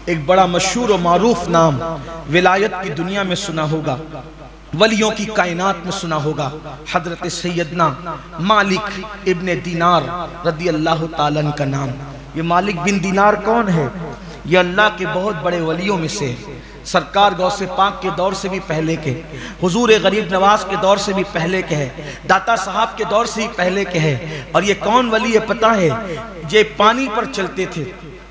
ایک بڑا مشہور و معروف نام ولایت کی دنیا میں سنا ہوگا، ولیوں کی کائنات میں سنا ہوگا، حضرت سیدنا مالک ابن دینار رضی اللہ تعالیٰ عنہ کا نام۔ یہ مالک بن دینار کون ہے؟ یہ اللہ کے بہت بڑے ولیوں میں سے، سرکار غوث پاک کے دور سے بھی پہلے کے، حضور غریب نواز کے دور سے بھی پہلے کے ہے، داتا صاحب کے دور سے ہی پہلے کے ہے۔ اور یہ کون ولی ہے پتہ ہے؟ یہ پانی پر چلتے تھے،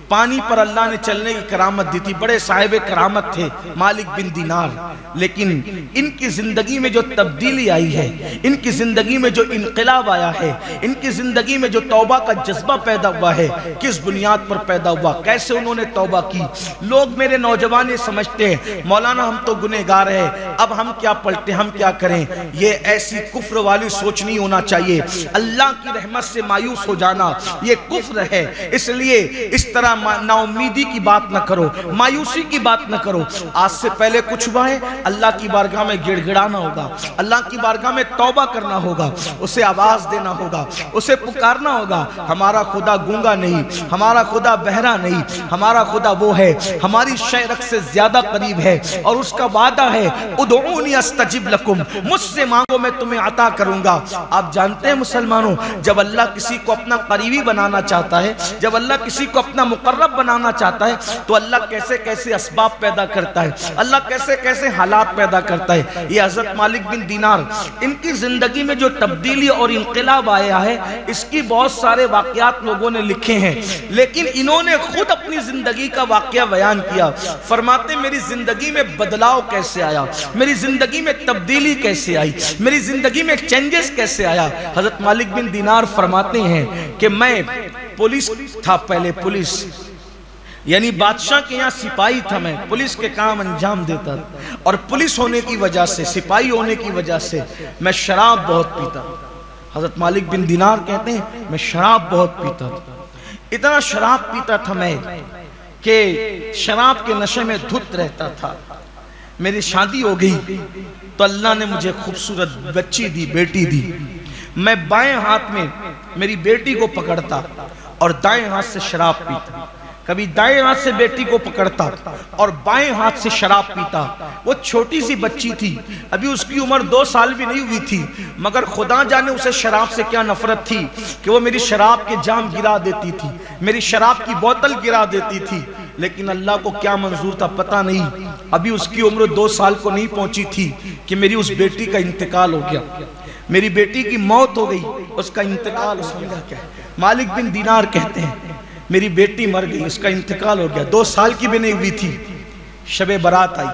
پانی پر اللہ نے چلنے کی کرامت دی تھی، بڑے صاحب کرامت تھے مالک بن دینار۔ لیکن ان کی زندگی میں جو تبدیلی آئی ہے، ان کی زندگی میں جو انقلاب آیا ہے، ان کی زندگی میں جو توبہ کا جذبہ پیدا ہوا ہے، کس بنیاد پر پیدا ہوا، کیسے انہوں نے توبہ کی؟ لوگ میرے نوجوان یہ سمجھتے ہیں مولانا ہم تو گنہگار ہیں، اب ہم کیا پلٹیں، ہم کیا کریں؟ یہ ایسی کفر والی سوچ نہیں ہونا چاہیے۔ اللہ کی رحمت سے مایوس ہو جانا یہ کفر ہے، اس لیے اس طرح نا امیدی کی بات نہ کرو، مایوسی کی بات نہ کرو۔ آج سے پہلے کچھ ہوا ہے، اللہ کی بارگاہ میں گڑ گڑانا ہوگا، اللہ کی بارگاہ میں توبہ کرنا ہوگا، اسے آواز دینا ہوگا، اسے پکارنا ہوگا۔ ہمارا خدا گونگا نہیں، ہمارا خدا بہرا نہیں، ہمارا خدا وہ ہے ہماری شعرک سے زیادہ قریب ہے، اور اس کا وعدہ ہے ادعونی استجب لکم، مجھ سے مانگو میں تمہیں عطا کروں گا۔ آپ جانتے ہیں مسلمانوں، جب اللہ کسی کو اپنا قریبی بنانا چاہتا ہے، جب اللہ کسی کو اپنا مقرب بنانا چاہتا ہے، تو اللہ کیسے کیسے اسباب پیدا کرتا ہے، اللہ کیسے کیسے حالات پیدا کرتا ہے۔ یہ حضرت مالک بن دینار، ان کی زندگی میں جو تبدیلی اور انقلاب آیا ہے، اس کی بہت سارے واقعات لوگوں نے لکھے ہیں، لیکن انہوں نے خود اپنی زندگی کا واقعہ بیان کیا۔ فرماتے میری زندگی میں بدلاؤ کیسے آیا، میری زندگی میں تبدیلی کیسے آئی، میری زندگی میں چینجز کیسے آیا۔ حضرت مالک بن دینار فرماتے ہیں کہ میں پولیس تھا، پہلے پولیس یعنی بادشاہ کے یہاں سپاہی تھا، میں پولیس کے کام انجام دیتا تھا، اور پولیس ہونے کی وجہ سے، سپاہی ہونے کی وجہ سے میں شراب بہت پیتا۔ حضرت مالک بن دینار کہتے ہیں میں شراب بہت پیتا تھا، اتنا شراب پیتا تھا میں کہ شراب کے نشے میں دھت رہتا تھا۔ میری شادی ہو گئی تو اللہ نے مجھے خوبصورت بچی دی، بیٹی دی۔ میں بائیں ہاتھ میں میری بیٹی کو پکڑتا اور دائیں ہاتھ سے شراب پیتا، کبھی دائیں ہاتھ سے بیٹی کو پکڑتا اور بائیں ہاتھ سے شراب پیتا۔ وہ چھوٹی سی بچی تھی، ابھی اس کی عمر 2 سال بھی نہیں ہوئی تھی، مگر خدا جانے اسے شراب سے کیا نفرت تھی کہ وہ میری شراب کے جام گرا دیتی تھی، میری شراب کی بوتل گرا دیتی تھی۔ لیکن اللہ کو کیا منظور تھا پتہ نہیں، ابھی اس کی عمر 2 سال کو نہیں پہنچی تھی کہ میری اس بیٹی کا انتقال ہو گیا، میری بیٹی کی موت ہو گئی، اس کا انتقال ہو گیا۔ کیا مالک بن دینار کہتے ہیں میری بیٹی مر گئی، اس کا انتقال ہو گیا، 2 سال کی بھی نہیں ہوئی تھی۔ شب برات آئی،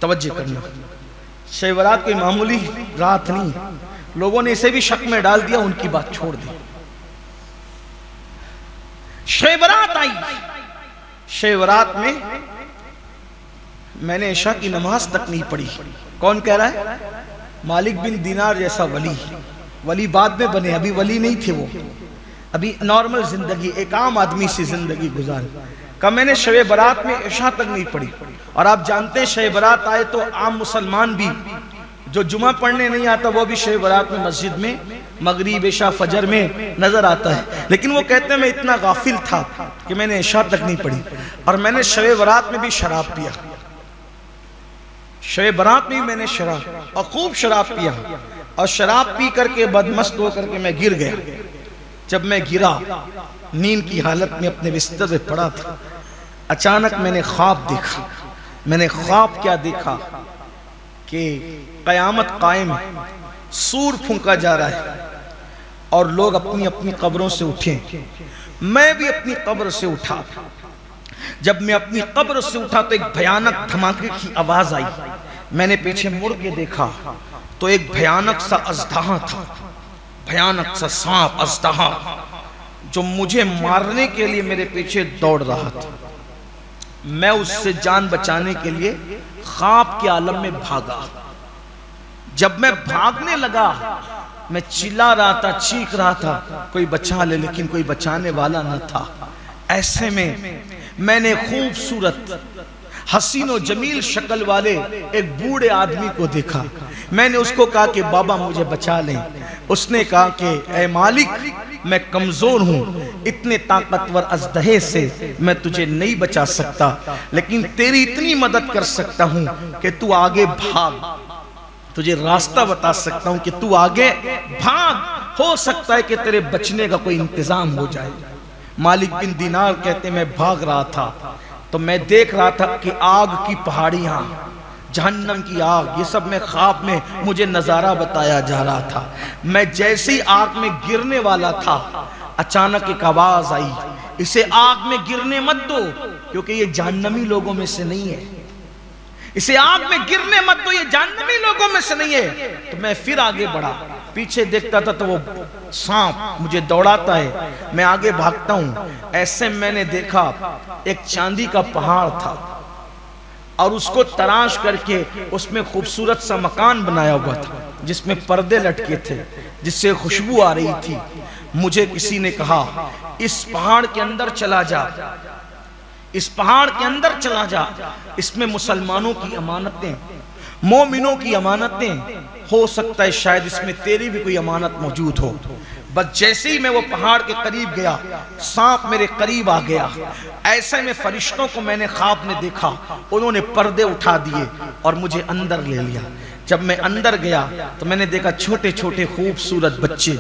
توجہ کرنا، شب برات کوئی معمولی رات نہیں، لوگوں نے اسے بھی شک میں ڈال دیا، ان کی بات چھوڑ دی۔ شب برات آئی، شب برات میں نے عشاء کی نماز تک نہیں پڑھی۔ کون کہہ رہا ہے؟ مالک بن دینار جیسا ولی، ولی بعد میں بنے، ابھی ولی نہیں تھے، وہ ابھی نارمل زندگی، ایک عام آدمی سی زندگی گزاری۔ کہ میں نے شب برات میں عشاء تک نہیں پڑھی، اور آپ جانتے ہیں شب برات آئے تو عام مسلمان بھی جو جمعہ پڑھنے نہیں آتا وہ بھی شب برات میں مسجد میں مغرب عشاء فجر میں نظر آتا ہے، لیکن وہ کہتے ہیں میں اتنا غافل تھا کہ میں نے عشاء تک نہیں پڑھی، اور میں نے شب برات میں بھی شراب پیا، شب برات میں میں نے شراب اور خوب شراب پیا، اور شراب پی کر کے بدمست ہو کر کے میں گر گیا۔ جب میں گرا نیند کی حالت میں اپنے بستر پہ پڑا تھا، اچانک میں نے خواب دیکھا۔ میں نے خواب کیا دیکھا کہ قیامت قائم ہے، سور پھونکا جا رہا ہے، اور لوگ اپنی اپنی قبروں سے اٹھیں، میں بھی اپنی قبر سے اٹھا۔ جب میں اپنی قبر سے اٹھا تو ایک بھیانک دھماکے کی آواز آئی، میں نے پیچھے مڑ کے دیکھا تو ایک بھیانک سا اژدہا تھا، بھیانک سا سانپ اژدہا جو مجھے مارنے کے لیے میرے پیچھے دوڑ رہا تھا۔ میں اس سے جان بچانے کے لیے خواب کے عالم میں بھاگا۔ جب میں بھاگنے لگا میں چلا رہا تھا، چیخ رہا تھا کوئی بچا لے، لیکن کوئی بچانے والا نہ تھا۔ ایسے میں نے خوبصورت حسین و جمیل شکل والے ایک بوڑھے آدمی کو دیکھا۔ میں نے اس کو کہا کہ بابا مجھے بچا لیں۔ اس نے کہا کہ اے مالک میں کمزور ہوں، اتنے طاقتور اژدہے سے میں تجھے نہیں بچا سکتا، لیکن تیری اتنی مدد کر سکتا ہوں کہ تو آگے بھاگ، تجھے راستہ بتا سکتا ہوں کہ تو آگے بھاگ، ہو سکتا ہے کہ تیرے بچنے کا کوئی انتظام ہو جائے۔ مالک بن دینار کہتے میں بھاگ رہا تھا تو میں دیکھ رہا تھا کہ آگ کی پہاڑیاں، جہنم کی آگ، یہ سب میں خواب میں مجھے نظارہ بتایا جا رہا تھا۔ میں جیسے ہی آگ میں گرنے والا تھا، اچانک ایک آواز آئی، اسے آگ میں گرنے مت دو کیونکہ یہ جہنمی لوگوں میں سے نہیں ہے، اسے آگ میں گرنے مت دو، یہ جہنمی لوگوں میں سے نہیں ہے۔ تو میں پھر آگے بڑھا، پیچھے دیکھتا تھا تو وہ سانپ مجھے دوڑاتا ہے، میں آگے بھاگتا ہوں۔ ایسے میں نے دیکھا ایک چاندی کا پہاڑ تھا اور اس کو تراش کر کے اس میں خوبصورت سا مکان بنایا ہوا تھا جس میں پردے لٹکے تھے، جس سے خوشبو آ رہی تھی۔ مجھے کسی نے کہا اس پہاڑ کے اندر چلا جا، اس پہاڑ کے اندر چلا جا، اس میں مسلمانوں کی امانتیں، مومنوں کی امانتیں، ہو سکتا ہے شاید اس میں تیری بھی کوئی امانت موجود ہو۔ بس جیسے ہی میں وہ پہاڑ کے قریب گیا، سانپ میرے قریب آ گیا۔ ایسے میں فرشتوں کو میں نے خواب میں دیکھا، انہوں نے پردے اٹھا دیے اور مجھے اندر لے لیا۔ جب میں اندر گیا تو میں نے دیکھا چھوٹے چھوٹے خوبصورت بچے،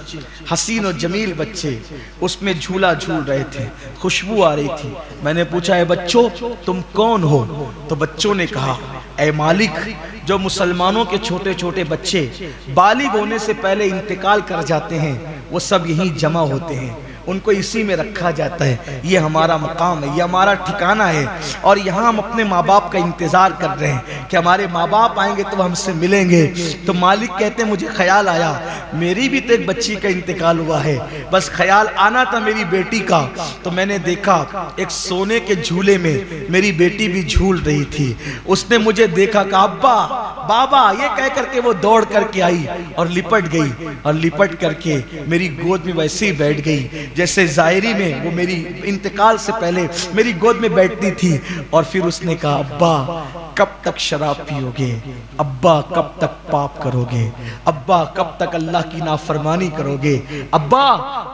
حسین و جمیل بچے اس میں جھولا جھول رہے تھے، خوشبو آ رہی تھی۔ میں نے پوچھا اے بچوں تم کون ہو؟ تو بچوں نے کہا اے مالک، جو مسلمانوں کے چھوٹے چھوٹے بچے بالغ ہونے سے پہلے انتقال کر جاتے ہیں وہ سب یہیں جمع ہوتے ہیں، ان کو اسی میں رکھا جاتا ہے، یہ ہمارا مقام ہے، یہ ہمارا ٹھکانہ ہے، اور یہاں ہم اپنے ماں باپ کا انتظار کر رہے ہیں کہ ہمارے ماں باپ آئیں گے تو ہم سے ملیں گے۔ تو مالک کہتے ہیں مجھے خیال آیا میری بھی تو ایک بچی کا انتقال ہوا ہے، بس خیال آنا تھا میری بیٹی کا۔ تو میں نے دیکھا ایک سونے کے جھولے میں میری بیٹی بھی جھول رہی تھی، اس نے مجھے دیکھا کہ ابا بابا یہ کہہ کر کے وہ دوڑ کر کے آئی اور لپٹ گئی، اور لپٹ کر کے میری گود میں ویسے ہی بیٹھ گئی جیسے ظاہری میں وہ میری انتقال سے پہلے میری گود میں بیٹھتی تھی۔ اور پھر اس نے کہا ابا کب تک شراب پیو گے، ابا کب تک پاپ کرو گے، ابا کب تک اللہ کی نافرمانی کرو گے، ابا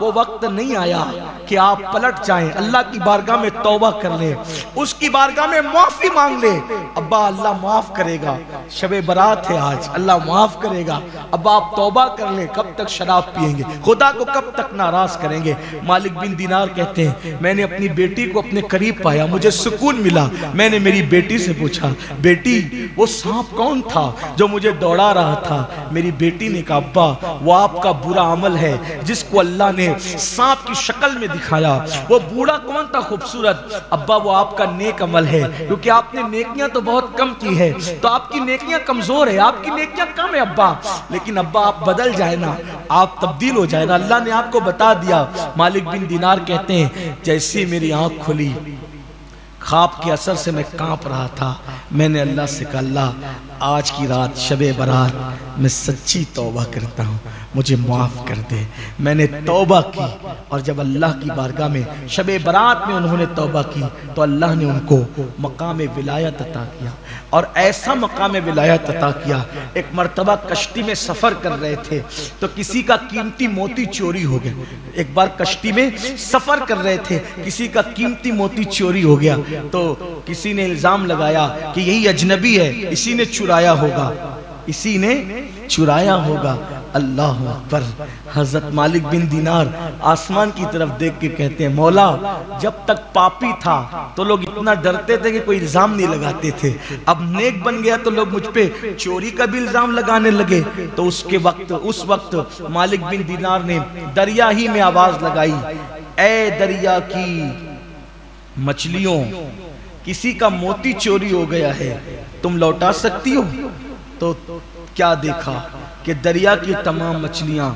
وہ وقت نہیں آیا کہ آپ پلٹ جائیں، اللہ کی بارگاہ میں توبہ کر لیں، اس کی بارگاہ میں معافی مانگ لیں، ابا اللہ معاف کرے گا، شب برات ہے آج، اللہ معاف کرے گا، ابا آپ توبہ کر لیں، کب تک شراب پیئیں گے، خدا کو کب تک ناراض کریں گے۔ مالک بن دینار کہتے ہیں میں نے اپنی بیٹی کو اپنے قریب پایا، مجھے سکون ملا۔ میں نے میری بیٹی سے پوچھا بیٹی وہ سانپ کون تھا جو مجھے دوڑا رہا تھا؟ میری بیٹی نے کہا ابا وہ آپ کا برا عمل ہے جس کو اللہ نے سانپ کی شکل میں دکھایا۔ وہ بوڑھا کون تھا خوبصورت؟ ابا وہ آپ کا نیک عمل ہے، کیونکہ آپ نے نیکیاں تو بہت کم کی ہے، تو آپ کی نیکیاں کمزور ہے، آپ کی نیکیاں کم ہے ابا، لیکن ابا آپ بدل جائے نا، آپ تبدیل ہو جائے نا، اللہ نے آپ کو بتا دیا۔ مالک بن دینار کہتے ہیں جیسی میری آنکھ کھلی، خواب کے اثر سے میں کانپ رہا تھا، میں نے اللہ سے کہا اللہ آج کی رات شب برات میں سچی توبہ کرتا ہوں، مجھے معاف کر دے۔ میں نے توبہ کی، اور جب اللہ کی بارگاہ میں شب برات میں انہوں نے توبہ کی تو اللہ نے ان کو مقام ولایت عطا کیا، اور ایسا مقام ولایت عطا کیا۔ ایک مرتبہ کشتی میں سفر کر رہے تھے تو کسی کا قیمتی موتی چوری ہو گیا، ایک بار کشتی میں سفر کر رہے تھے، کسی کا قیمتی موتی چوری ہو گیا، تو کسی نے الزام لگایا کہ یہی اجنبی ہے، اسی نے چرایا ہوگا، اسی نے چرایا ہوگا۔ اللہ اکبر۔ حضرت مالک بن دینار آسمان کی طرف دیکھ کے کہتے ہیں مولا جب تک پاپی تھا تو لوگ اتنا ڈرتے تھے کہ کوئی الزام نہیں لگاتے تھے، اب نیک بن گیا تو لوگ مجھ پہ چوری کا بھی الزام لگانے لگے۔ تو اس وقت مالک بن دینار نے دریا ہی میں آواز لگائی اے دریا کی مچھلیوں، کسی کا موتی چوری ہو گیا ہے، تم لوٹا سکتی ہو؟ تو کیا دیکھا کہ دریا کی تمام مچھلیاں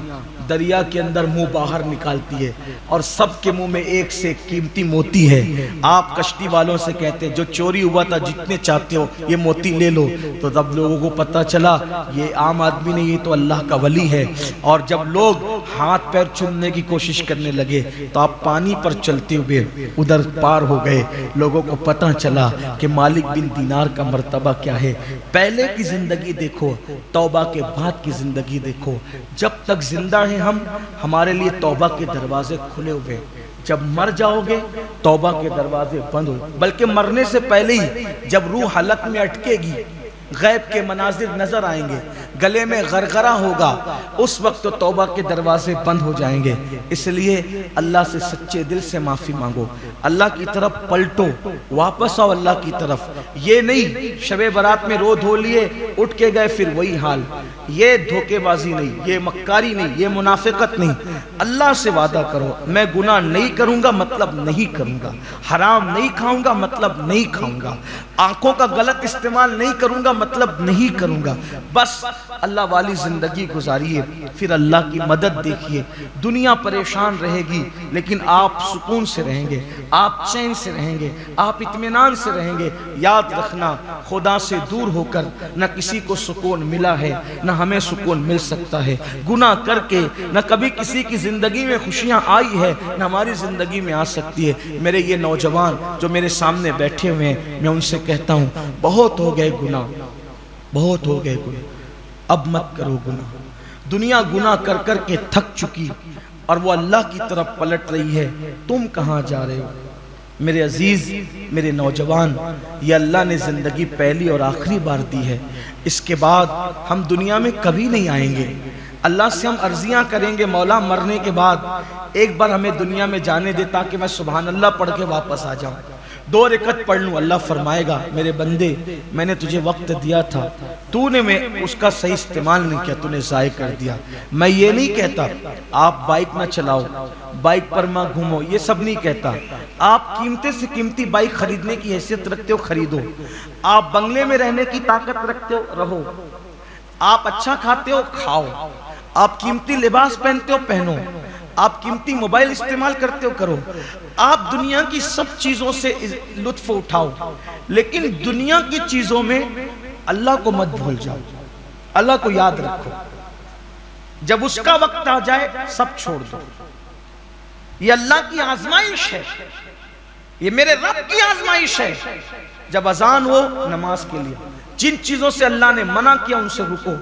دریا کے اندر منہ باہر نکالتی ہے، اور سب کے منہ میں ایک سے قیمتی موتی ہے۔ آپ کشتی والوں سے کہتے ہیں جو چوری ہوا تھا جتنے چاہتے ہو یہ موتی لے لو۔ تو تب لوگوں کو پتا چلا یہ عام آدمی نہیں، یہ تو اللہ کا ولی ہے۔ اور جب لوگ ہاتھ پیر چومنے کی کوشش کرنے لگے تو آپ پانی پر چلتے ہوئے ادھر پار ہو گئے۔ لوگوں کو پتا چلا کہ مالک بن دینار کا مرتبہ کیا ہے۔ پہلے کی زندگی دیکھو، توبہ کے بعد کی زندگی دیکھو، جب تک زندہ ہے ہیں ہم، ہمارے لیے توبہ کے دروازے کھلے ہوئے، جب مر جاؤ گے توبہ کے دروازے بند ہو، بلکہ مرنے سے پہلے ہی جب روح حلق میں اٹکے گی، غیب کے مناظر نظر آئیں گے، گلے میں غرغرہ ہوگا، اس وقت تو توبہ کے دروازے بند ہو جائیں گے۔ اس لیے اللہ سے سچے دل سے معافی مانگو، اللہ کی طرف پلٹو، واپس آؤ اللہ کی طرف۔ یہ نہیں شب برات میں رو دھو لیے اٹھ کے گئے پھر وہی حال، یہ دھوکے بازی نہیں، یہ مکاری نہیں، یہ منافقت نہیں۔ اللہ سے وعدہ کرو میں گناہ نہیں کروں گا مطلب نہیں کروں گا، حرام نہیں کھاؤں گا مطلب نہیں کھاؤں گا، آنکھوں کا غلط استعمال نہیں کروں گا مطلب نہیں کروں گا، بس اللہ والی زندگی گزاریے، پھر اللہ کی مدد دیکھیے۔ دنیا پریشان رہے گی لیکن آپ سکون سے رہیں گے، آپ چین سے رہیں گے، آپ اطمینان سے رہیں گے۔ یاد رکھنا خدا سے دور ہو کر نہ کسی کو سکون ملا ہے نہ ہمیں سکون مل سکتا ہے، گناہ کر کے نہ کبھی کسی کی زندگی میں خوشیاں آئی ہے نہ ہماری زندگی میں آ سکتی ہے۔ میرے یہ نوجوان جو میرے سامنے بیٹھے ہوئے ہیں، میں ان سے کہتا ہوں بہت ہو گئے گناہ، بہت ہو گئے گناہ، اب مت کرو گناہ۔ دنیا گناہ کر کر کے تھک چکی اور وہ اللہ کی طرف پلٹ رہی ہے، تم کہاں جا رہے ہو؟ میرے عزیز، میرے نوجوان، یہ اللہ نے زندگی پہلی اور آخری بار دی ہے، اس کے بعد ہم دنیا میں کبھی نہیں آئیں گے۔ اللہ سے ہم عرضیاں کریں گے مولا مرنے کے بعد ایک بار ہمیں دنیا میں جانے دے تاکہ میں سبحان اللہ پڑھ کے واپس آ جاؤں، 2 رکعت پڑھ لوں۔ اللہ فرمائے گا میرے بندے میں نے تجھے وقت دیا تھا، تو نے میں اس کا صحیح استعمال نہیں کیا، تو نے ضائع کر دیا۔ میں یہ نہیں کہتا آپ بائک نہ چلاؤ، بائک پر ماں گھومو، یہ سب نہیں کہتا۔ آپ قیمتی سے قیمتی بائک خریدنے کی حیثیت رکھتے ہو خریدو، آپ بنگلے میں رہنے کی طاقت رکھتے ہو رہو، آپ اچھا کھاتے ہو کھاؤ، آپ قیمتی لباس پہنتے ہو پہنو، آپ قیمتی موبائل استعمال کرتے ہو کرو، آپ دنیا کی سب چیزوں سے لطف اٹھاؤ، لیکن دنیا کی چیزوں میں اللہ کو مت بھول جاؤ، اللہ کو یاد رکھو۔ جب اس کا وقت آ جائے سب چھوڑ دو۔ یہ اللہ کی آزمائش ہے، یہ میرے رب کی آزمائش ہے۔ جب اذان ہو نماز کے لیے، جن چیزوں سے اللہ نے منع کیا ان سے رکو،